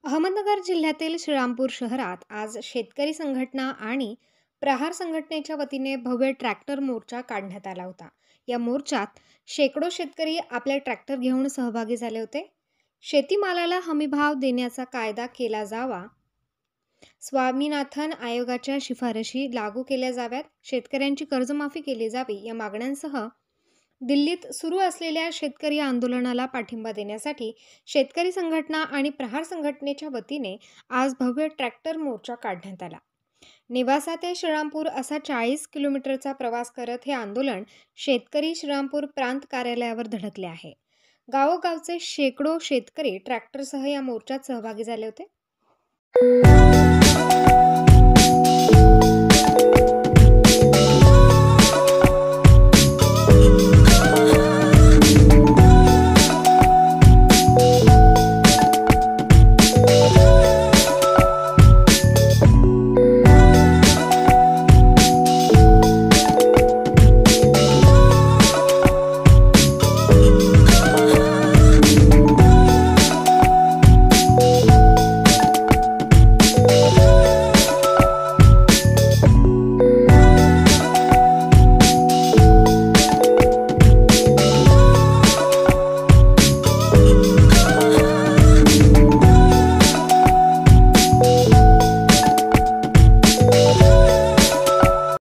अहमदनगर जिल्ह्यातील श्रीरामपूर शहरात आज शेतकरी संघटना आणि प्रहार संघटनेच्या वतीने भव्य ट्रॅक्टर मोर्चा काढण्यात आला होता. या मोर्चात शेकडो शेतकरी आपले ट्रॅक्टर घेऊन सहभागी झाले होते. शेतीमालाला हमीभाव देण्याचा कायदा केला जावा, स्वामीनाथन आयोगाच्या शिफारशी लागू केल्या जाव्यात, शेतकऱ्यांची कर्जमाफी केली जावी या मागण्यांसह दिल्लीत सुरू असलेल्या शेतकरी आंदोलनाला पाठिंबा देण्यासाठी शेतकरी संघटना आणि प्रहार संघटनेच्या वतीने आज भव्य ट्रॅक्टर मोर्चा काढण्यात आला. नेवासा ते श्रीरामपूर असा 40 किलोमीटरचा प्रवास करत हे आंदोलन शेतकरी श्रीरामपूर प्रांत कार्यालयावर धडकले आहे. गावोगावचे शेकडो शेतकरी ट्रॅक्टरसह या मोर्चात सहभागी झाले होते.